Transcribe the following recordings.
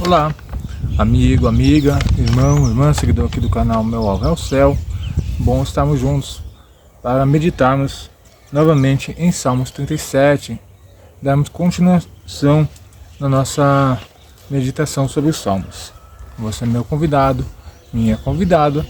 Olá, amigo, amiga, irmão, irmã, seguidor aqui do canal Meu Alvo é o Céu. Bom estarmos juntos para meditarmos novamente em Salmos 37, darmos continuação na nossa meditação sobre os Salmos. Você é meu convidado, minha convidada,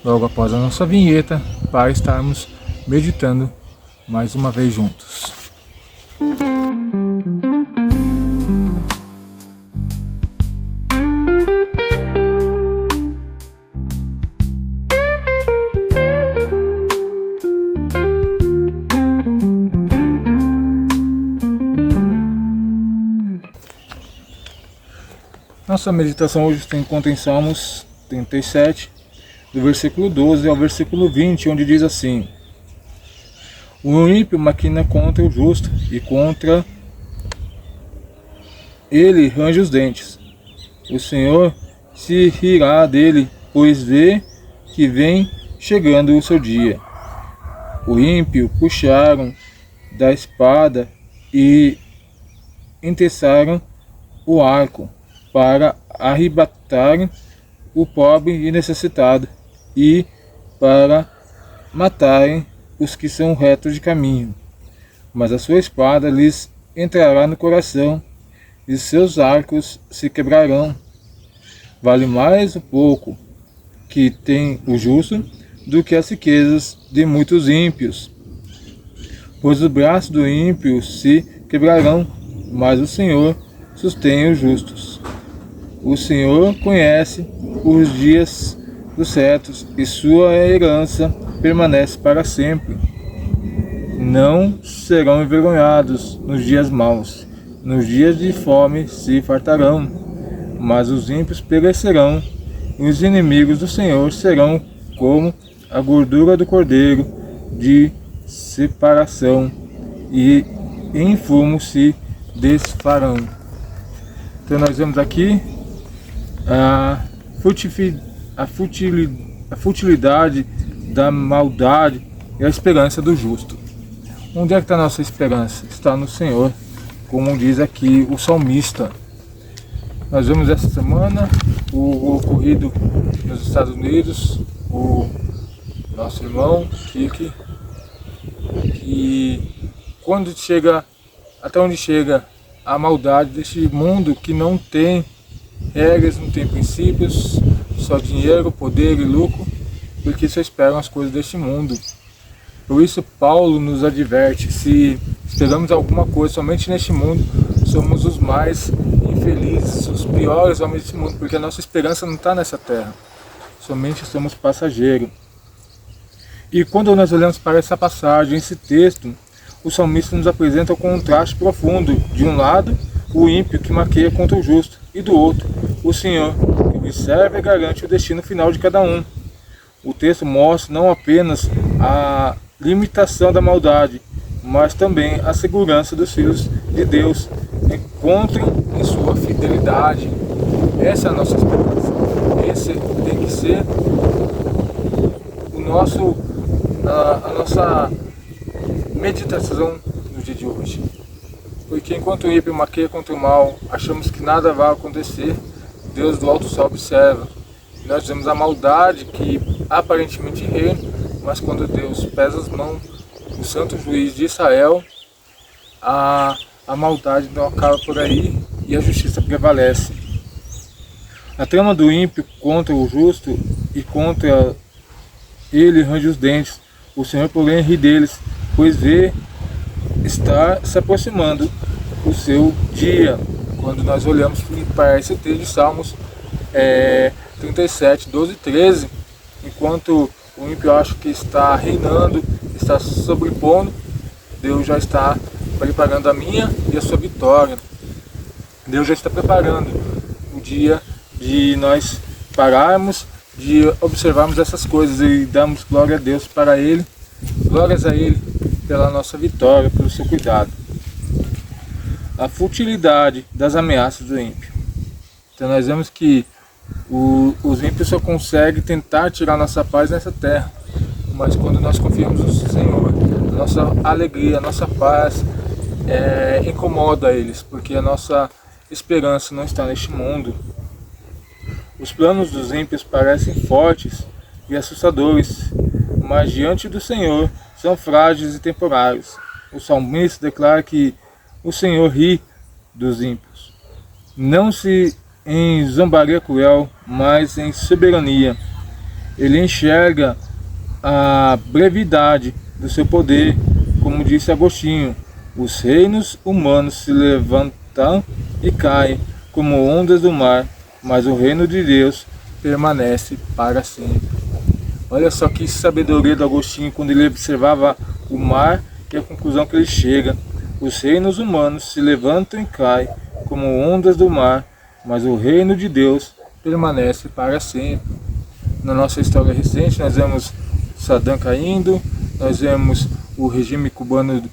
logo após a nossa vinheta, para estarmos meditando mais uma vez juntos. Nossa meditação hoje tem conta em Salmos 37, do versículo 12 ao versículo 20, onde diz assim: O ímpio maquina contra o justo, e contra ele range os dentes. O Senhor se rirá dele, pois vê que vem chegando o seu dia. O ímpio puxaram da espada e enteçaram o arco, para arrebatar o pobre e necessitado, e para matarem os que são retos de caminho. Mas a sua espada lhes entrará no coração, e seus arcos se quebrarão. Vale mais o pouco que tem o justo do que as riquezas de muitos ímpios. Pois os braços do ímpio se quebrarão, mas o Senhor sustém os justos. O Senhor conhece os dias dos retos, e sua herança permanece para sempre. Não serão envergonhados nos dias maus, nos dias de fome se fartarão, mas os ímpios perecerão, e os inimigos do Senhor serão como a gordura do cordeiro de separação, e em fumo se desfarão. Então nós vemos aqui a futilidade da maldade e a esperança do justo. Onde é que está a nossa esperança? Está no Senhor, como diz aqui o salmista. Nós vemos essa semana o ocorrido nos Estados Unidos, o nosso irmão Kiki, que quando chega, até onde chega a maldade deste mundo que não tem regras, não tem princípios, só dinheiro, poder e lucro, porque só esperam as coisas deste mundo. Por isso Paulo nos adverte: se esperamos alguma coisa somente neste mundo, somos os mais infelizes, os piores homens deste mundo, porque a nossa esperança não está nessa terra, somente somos passageiros. E quando nós olhamos para essa passagem, esse texto, o salmista nos apresenta um contraste profundo. De um lado, o ímpio que maqueia contra o justo, e do outro, o Senhor, que observa e garante o destino final de cada um. O texto mostra não apenas a limitação da maldade, mas também a segurança dos filhos de Deus encontram em sua fidelidade. Essa é a nossa esperança. Esse tem que ser a nossa meditação no dia de hoje. Porque enquanto o ímpio maqueia contra o mal, achamos que nada vai acontecer, Deus do alto céu observa. Nós vemos a maldade que aparentemente reina, mas quando Deus pesa as mãos, o santo juiz de Israel, a maldade não acaba por aí e a justiça prevalece. A trama do ímpio contra o justo e contra ele range os dentes. O Senhor, porém, ri deles, pois vê está se aproximando o seu dia. Quando nós olhamos para esse texto de Salmos 37, 12 e 13, enquanto o ímpio acha que está reinando, está sobrepondo, Deus já está preparando a minha e a sua vitória. Deus já está preparando o dia de nós pararmos, de observarmos essas coisas e darmos glória a Deus para Ele, glórias a Ele pela nossa vitória, pelo seu cuidado. A futilidade das ameaças do ímpio. Então nós vemos que os ímpios só conseguem tentar tirar nossa paz nessa terra, mas quando nós confiamos no Senhor, a nossa alegria, a nossa paz incomoda eles, porque a nossa esperança não está neste mundo. Os planos dos ímpios parecem fortes e assustadores, mas diante do Senhor são frágeis e temporários. O salmista declara que o Senhor ri dos ímpios, não se em zombaria cruel, mas em soberania. Ele enxerga a brevidade do seu poder, como disse Agostinho: os reinos humanos se levantam e caem como ondas do mar, mas o reino de Deus permanece para sempre. Olha só que sabedoria do Agostinho quando ele observava o mar e a conclusão que ele chega: os reinos humanos se levantam e caem como ondas do mar, mas o reino de Deus permanece para sempre. Na nossa história recente nós vemos Saddam caindo, nós vemos o regime cubano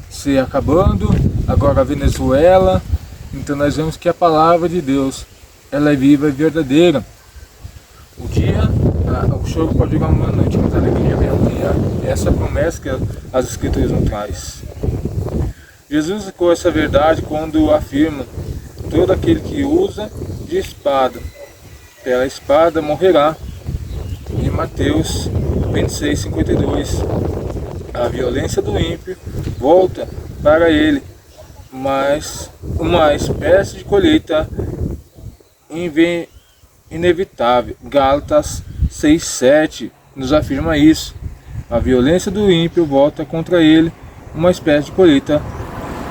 se acabando, agora a Venezuela. Então nós vemos que a palavra de Deus, ela é viva e verdadeira. O choro pode durar uma noite, mas a alegria vem amanhã. Essa é a promessa que as Escrituras nos traz. Jesus ficou essa verdade quando afirma: todo aquele que usa de espada, pela espada morrerá. Em Mateus 26:52. A violência do ímpio volta para ele, mas uma espécie de colheita inevitável. Gálatas 6:7 nos afirma isso. A violência do ímpio volta contra ele, uma espécie de colheita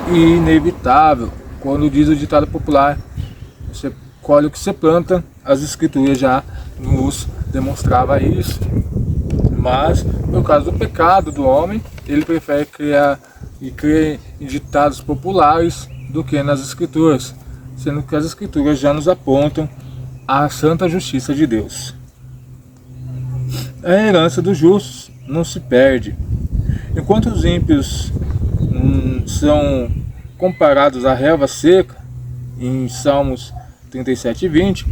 inevitável. Quando diz o ditado popular: você colhe o que você planta, as Escrituras já nos demonstrava isso. Mas no caso do pecado do homem, ele prefere criar e crer em ditados populares do que nas Escrituras, sendo que as Escrituras já nos apontam a santa justiça de Deus. A herança dos justos não se perde. Enquanto os ímpios são comparados à relva seca, em Salmos 37:20,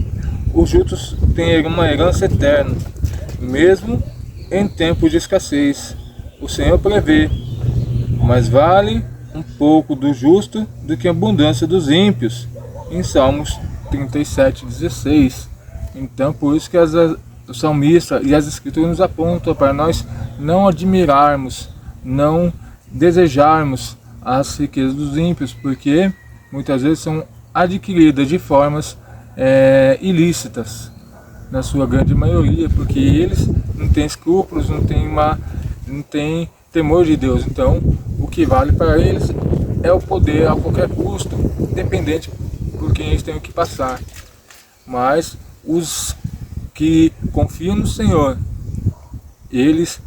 os justos têm uma herança eterna, mesmo em tempos de escassez. O Senhor prevê: mais vale um pouco do justo do que a abundância dos ímpios, em Salmos 37:16. Então, por isso que o salmista e as Escrituras nos apontam para nós não admirarmos, não desejarmos as riquezas dos ímpios, porque muitas vezes são adquiridas de formas ilícitas, na sua grande maioria, porque eles não têm escrúpulos, não têm temor de Deus. Então, o que vale para eles é o poder a qualquer custo, independente por quem eles tenham que passar. Mas os que confiam no Senhor, eles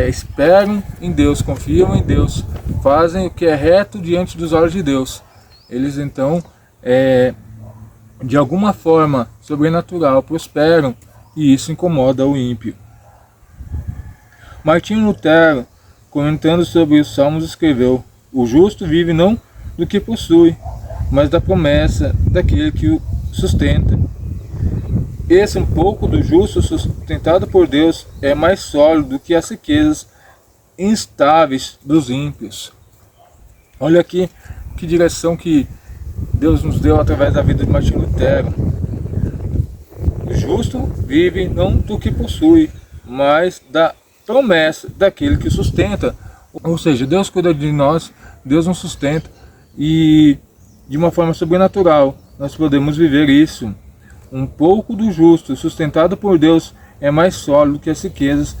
esperam em Deus, confiam em Deus, fazem o que é reto diante dos olhos de Deus. Eles então, de alguma forma sobrenatural, prosperam, e isso incomoda o ímpio. Martinho Lutero, comentando sobre os Salmos, escreveu: o justo vive não do que possui, mas da promessa daquele que o sustenta. Esse um pouco do justo sustentado por Deus é mais sólido do que as riquezas instáveis dos ímpios. Olha aqui que direção que Deus nos deu através da vida de Martinho Lutero. O justo vive não do que possui, mas da promessa daquele que sustenta. Ou seja, Deus cuida de nós, Deus nos sustenta, e de uma forma sobrenatural nós podemos viver isso. Um pouco do justo sustentado por Deus é mais sólido que as riquezas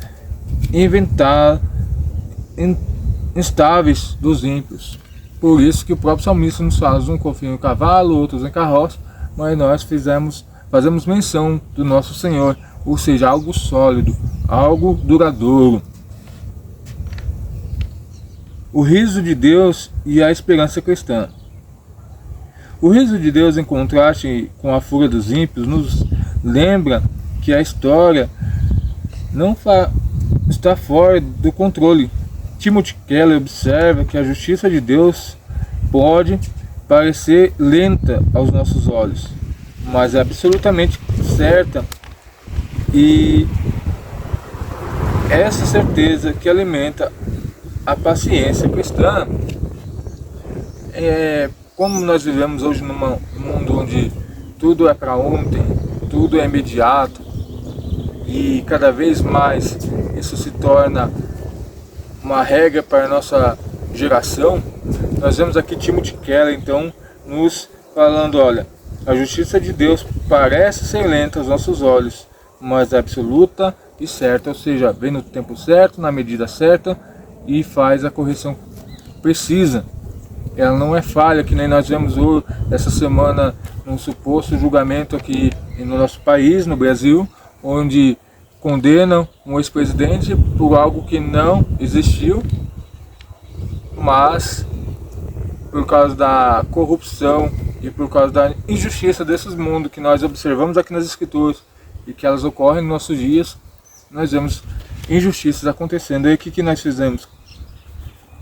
instáveis dos ímpios. Por isso que o próprio salmista nos fala: um confia em cavalo, outros em carroça, mas nós fazemos menção do nosso Senhor, ou seja, algo sólido, algo duradouro. O riso de Deus e a esperança cristã. O riso de Deus, em contraste com a fúria dos ímpios, nos lembra que a história não está fora do controle. Timothy Keller observa que a justiça de Deus pode parecer lenta aos nossos olhos, mas é absolutamente certa, e essa certeza que alimenta a paciência cristã. como nós vivemos hoje num mundo onde tudo é para ontem, tudo é imediato, e cada vez mais isso se torna uma regra para a nossa geração, nós vemos aqui Timothy Keller, então, nos falando, olha, a justiça de Deus parece ser lenta aos nossos olhos, mas é absoluta e certa, ou seja, vem no tempo certo, na medida certa, e faz a correção precisa. Ela não é falha, que nem nós vemos essa semana num suposto julgamento aqui no nosso país, no Brasil, onde condenam um ex-presidente por algo que não existiu, mas por causa da corrupção e por causa da injustiça desses mundos que nós observamos aqui nas Escrituras e que elas ocorrem nos nossos dias, nós vemos injustiças acontecendo. E o que nós fizemos?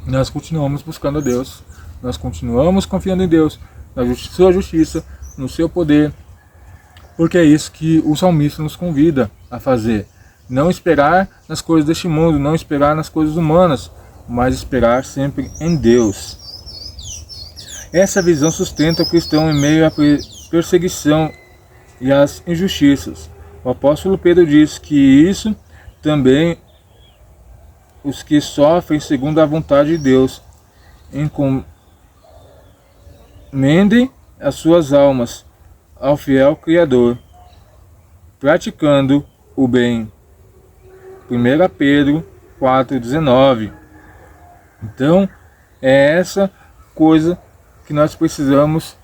Nós continuamos buscando a Deus, nós continuamos confiando em Deus, na sua justiça, no seu poder, porque é isso que o salmista nos convida a fazer. Não esperar nas coisas deste mundo, não esperar nas coisas humanas, mas esperar sempre em Deus. Essa visão sustenta o cristão em meio à perseguição e às injustiças. O apóstolo Pedro diz que isso também os que sofrem segundo a vontade de Deus encomendem as suas almas ao fiel Criador, praticando o bem. 1 Pedro 4,19. Então, é essa coisa que nós precisamos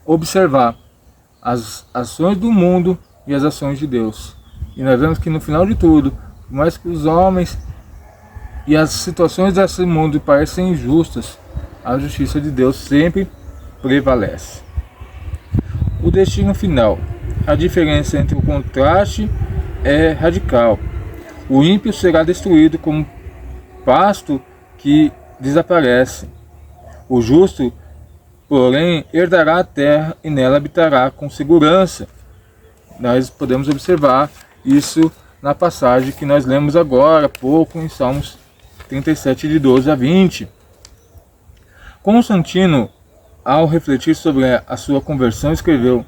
observar. As ações do mundo e as ações de Deus. E nós vemos que no final de tudo, por mais que os homens e as situações desse mundo parecem injustas, a justiça de Deus sempre prevalece. O destino final. A diferença entre o contraste é radical. O ímpio será destruído como pasto que desaparece. O justo, porém, herdará a terra e nela habitará com segurança. Nós podemos observar isso na passagem que nós lemos agora há pouco em Salmos 37, de 12 a 20. Constantino, ao refletir sobre a sua conversão, escreveu: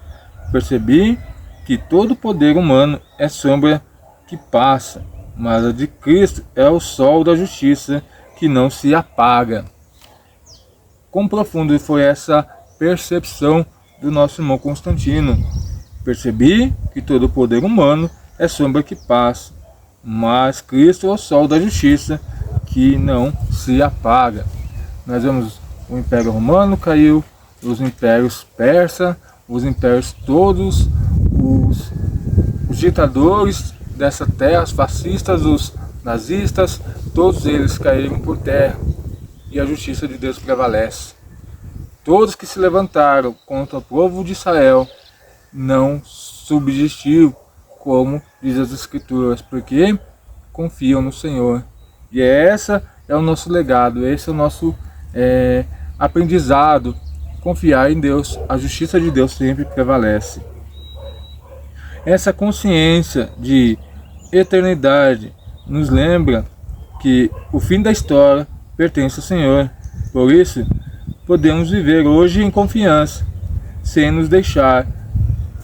percebi que todo poder humano é sombra que passa, mas a de Cristo é o sol da justiça que não se apaga. Quão profundo foi essa percepção do nosso irmão Constantino? Percebi que todo poder humano é sombra que passa, mas Cristo é o sol da justiça que não se apaga. Nós vemos o Império Romano caiu, os impérios persa, os impérios todos, os ditadores dessa terra, os fascistas, os nazistas, todos eles caíram por terra e a justiça de Deus prevalece. Todos que se levantaram contra o povo de Israel não subsistiu, como diz as Escrituras, porque confiam no Senhor. E essa é o nosso legado, esse é o nosso aprendizado. Confiar em Deus, a justiça de Deus sempre prevalece. Essa consciência de eternidade nos lembra que o fim da história pertence ao Senhor. Por isso, podemos viver hoje em confiança, sem nos deixar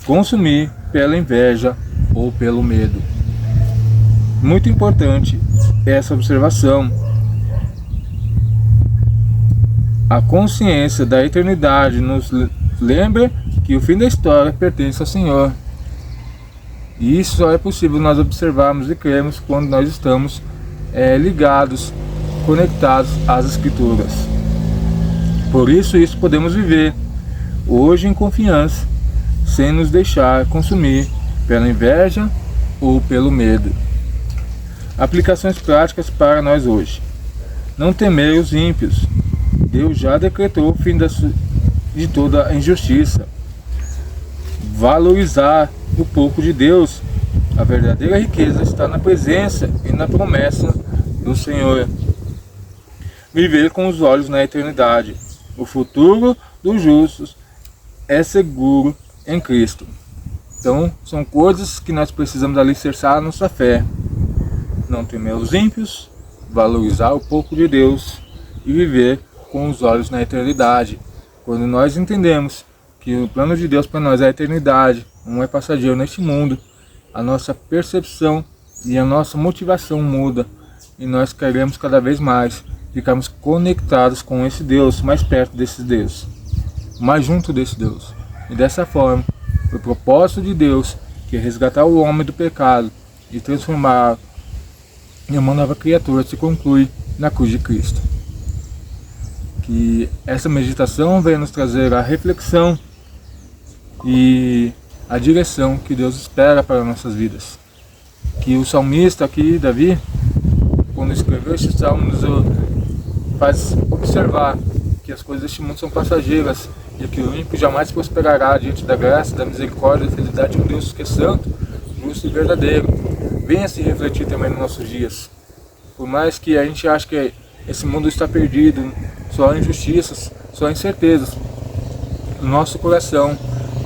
consumir pela inveja ou pelo medo. Muito importante essa observação. A consciência da eternidade nos lembra que o fim da história pertence ao Senhor. E isso só é possível nós observarmos e crermos quando nós estamos ligados, conectados às Escrituras. Por isso podemos viver hoje em confiança, sem nos deixar consumir pela inveja ou pelo medo. Aplicações práticas para nós hoje. Não temer os ímpios. Deus já decretou o fim de toda a injustiça. Valorizar o pouco de Deus. A verdadeira riqueza está na presença e na promessa do Senhor. Viver com os olhos na eternidade. O futuro dos justos é seguro em Cristo. Então, são coisas que nós precisamos alicerçar a nossa fé. Não temer os ímpios, valorizar o pouco de Deus e viver com os olhos na eternidade. Quando nós entendemos que o plano de Deus para nós é a eternidade, não é passageiro neste mundo, a nossa percepção e a nossa motivação muda e nós queremos cada vez mais ficarmos conectados com esse Deus, mais perto desse Deus, mais junto desse Deus. E dessa forma, o propósito de Deus, que é resgatar o homem do pecado e transformar em uma nova criatura, se conclui na cruz de Cristo. Que essa meditação venha nos trazer a reflexão e a direção que Deus espera para nossas vidas. Que o salmista aqui, Davi, quando escreveu este salmo, nos faz observar que as coisas deste mundo são passageiras e que o ímpio jamais prosperará diante da graça, da misericórdia e da fidelidade de um Deus que é santo, justo e verdadeiro. Venha se refletir também nos nossos dias. Por mais que a gente ache que esse mundo está perdido, só há injustiças, só há incertezas, o nosso coração,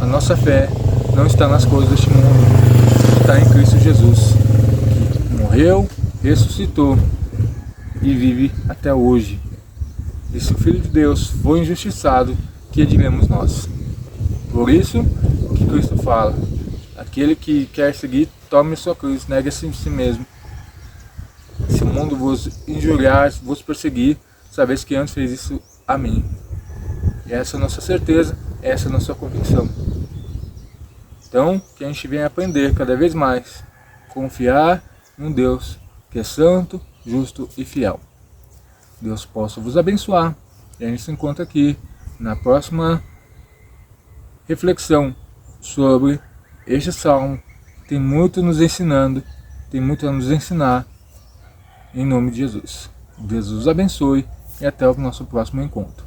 a nossa fé não está nas coisas deste mundo, está em Cristo Jesus, que morreu, ressuscitou e vive até hoje. E se o Filho de Deus foi injustiçado, que diremos nós? Por isso que Cristo fala: aquele que quer seguir, tome sua cruz, negue-se em si mesmo. Se o mundo vos injuriar, vos perseguir, sabeis que antes fez isso a mim. E essa é a nossa certeza, essa é a nossa convicção. Então, que a gente venha aprender cada vez mais, confiar em um Deus que é santo, justo e fiel. Deus possa vos abençoar. E a gente se encontra aqui na próxima reflexão sobre este salmo. Tem muito nos ensinando, tem muito a nos ensinar. Em nome de Jesus. Deus os abençoe e até o nosso próximo encontro.